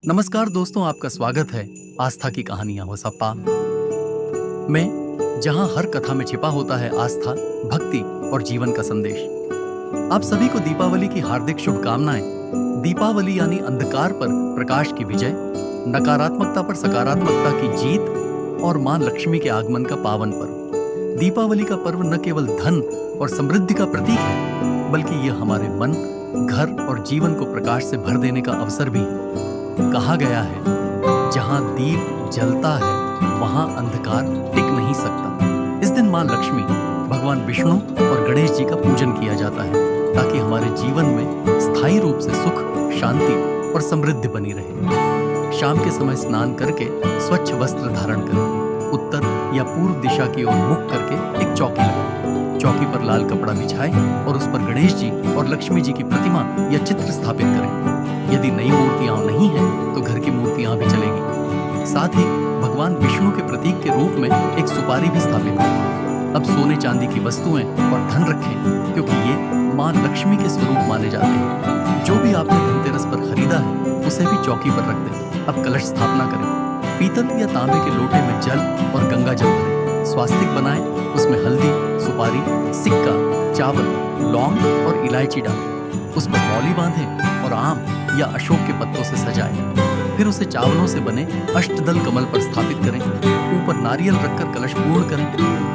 नमस्कार दोस्तों, आपका स्वागत है आस्था की कहानियां होसप्पा में, जहां हर कथा में छिपा होता है आस्था, भक्ति और जीवन का संदेश। आप सभी को दीपावली की हार्दिक शुभकामनाएं। दीपावली यानी अंधकार पर प्रकाश की विजय, नकारात्मकता पर सकारात्मकता की जीत और मां लक्ष्मी के आगमन का पावन पर्व। दीपावली का पर्व न केवल धन और समृद्धि का प्रतीक है, बल्कि यह हमारे मन, घर और जीवन को प्रकाश से भर देने का अवसर भी है। कहा गया है, जहां दीप जलता है वहां अंधकार टिक नहीं सकता। इस दिन मां लक्ष्मी, भगवान विष्णु और गणेश जी का पूजन किया जाता है, ताकि हमारे जीवन में स्थायी रूप से सुख, शांति और समृद्धि बनी रहे। शाम के समय स्नान करके स्वच्छ वस्त्र धारण करें। उत्तर या पूर्व दिशा की ओर मुख करके एक चौकी लगाएं। चौकी पर लाल कपड़ा बिछाएं और उस पर गणेश जी और लक्ष्मी जी की प्रतिमा या चित्र स्थापित करें। यदि नई मूर्तियां नहीं हैं, तो घर की मूर्तियां भी चलेगी। साथ ही भगवान विष्णु के प्रतीक के रूप में एक सुपारी भी स्थापित करें। अब सोने चांदी की वस्तुएं और धन रखें, क्योंकि ये मां लक्ष्मी के स्वरूप माने जाते हैं। जो भी आपने धनतेरस पर खरीदा है, उसे भी चौकी पर रख दें। अब कलश स्थापना करें। पीतल या तांबे के लोटे में जल और गंगा जल भरें। स्वास्तिक बनाएं, उसमें हल्दी, सुपारी, सिक्का, चावल, लौंग और इलायची डालें। उस पर मौली बांधें और आम या अशोक के पत्तों से सजाएं। फिर उसे चावलों से बने अष्टदल कमल पर स्थापित करें। ऊपर नारियल रखकर कलश पूर्ण करें।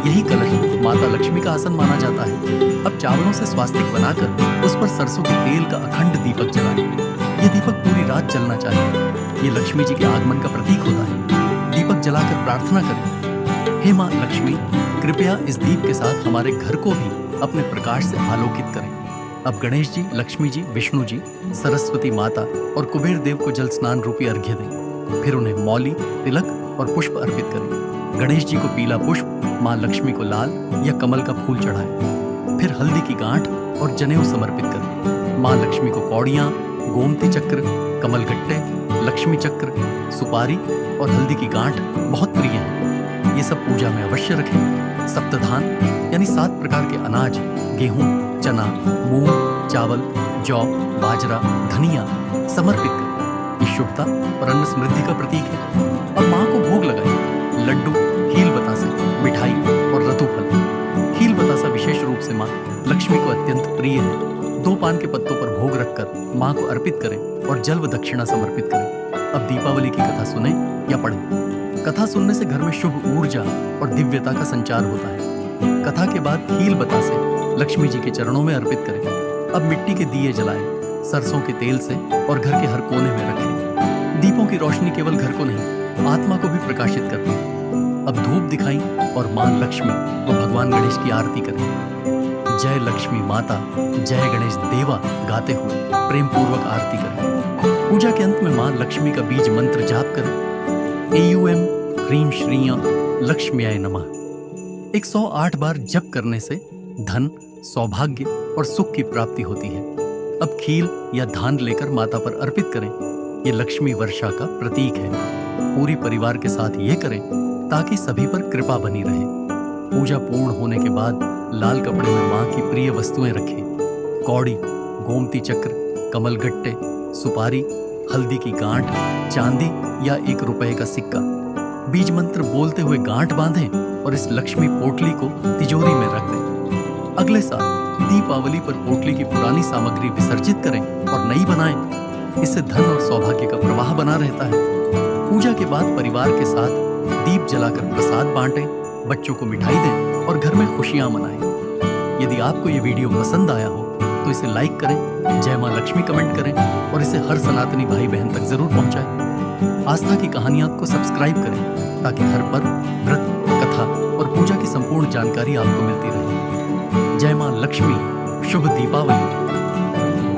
यही कलश माता लक्ष्मी का आसन माना जाता है। अब चावलों से स्वास्तिक बनाकर उस पर सरसों के तेल का अखंड दीपक जलाएं। यह दीपक पूरी रात जलना चाहिए। ये लक्ष्मी जी के आगमन का प्रतीक होता है। दीपक जलाकर प्रार्थना करें, हे मां लक्ष्मी, कृपया इस दीप के साथ हमारे घर को भी अपने प्रकाश से आलोकित करें। अब गणेश जी, लक्ष्मी जी, विष्णु जी, सरस्वती माता और कुबेर देव को जल स्नान रूपी अर्घ्य दें। फिर उन्हें मौली, तिलक और पुष्प अर्पित करें। गणेश जी को पीला पुष्प, मां लक्ष्मी को लाल या कमल का फूल चढ़ाएं। फिर हल्दी की गांठ और जनेऊ समर्पित करें। मां लक्ष्मी को कौड़ियां, गोमती चक्र, कमल गट्टे, लक्ष्मी चक्र, सुपारी और हल्दी की गांठ बहुत प्रिय है। ये सब पूजा में अवश्य रखें। सप्तधान यानी 7 प्रकार के अनाज, गेहूं, चना, मूंग, चावल, जौ, बाजरा, धनिया समर्पित करें। ये शुभता और अन्न समृद्धि का प्रतीक है। और मां को भोग लगाएं। लड्डू, खील बतासे, मिठाई और रतुफल। खील बतासा विशेष रूप से मां लक्ष्मी को अत्यंत प्रिय है। 2 पान के पत्तों पर भोग रखकर मां को अर्पित करें और जल व दक्षिणा समर्पित करें। अब दीपावली की कथा सुने या पढ़ें। कथा सुनने से घर में शुभ ऊर्जा और दिव्यता का संचार होता है। कथा के बाद खील बतासे लक्ष्मी जी के चरणों में अर्पित करें। अब मिट्टी के दिए जलाएं, सरसों के तेल से, और घर के हर कोने में रखें। दीपों की रोशनी केवल घर को नहीं, आत्मा को भी प्रकाशित करती है। अब धूप दिखाएं और मां लक्ष्मी व भगवान गणेश की आरती करें। जय लक्ष्मी माता, जय गणेश देवा गाते हुए प्रेम पूर्वक आरती करें। पूजा के अंत में मां लक्ष्मी का बीज मंत्र जाप करें। एयूएम ह्रीं श्रीं लक्ष्म्याय नमः 108 बार जप करने से धन, सौभाग्य और सुख की प्राप्ति होती है। अब खील या धान लेकर माता पर अर्पित करें। ये लक्ष्मी वर्षा का प्रतीक है। पूरी परिवार के साथ ये करें ताकि सभी पर कृपा बनी रहे। पूजा पूर्ण होने के बाद लाल कपड़े में मां की प्रिय वस्तुएं रखें। कौड़ी, गोमती चक्र, कमल गट्टे, सुपारी, हल्दी की गांठ, चांदी या 1 रुपए का सिक्का। बीज मंत्र बोलते हुए गांठ बांधें और इस लक्ष्मी पोटली को तिजोरी में रख दें। अगले साल दीपावली पर पोटली की पुरानी सामग्री विसर्जित करें और नई बनाएं। इससे धन और सौभाग्य का प्रवाह बना रहता है। पूजा के बाद परिवार के साथ दीप जलाकर प्रसाद बांटें, बच्चों को मिठाई दें और घर में खुशियां मनाएं। यदि आपको ये वीडियो पसंद आया हो तो इसे लाइक करें, जय मां लक्ष्मी कमेंट करें और इसे हर सनातनी भाई बहन तक जरूर पहुंचाएं। आस्था की कहानियां को सब्सक्राइब करें ताकि हर पर्व, व्रत, कथा और पूजा की संपूर्ण जानकारी आपको मिलती रहे। जय मां लक्ष्मी, शुभ दीपावली।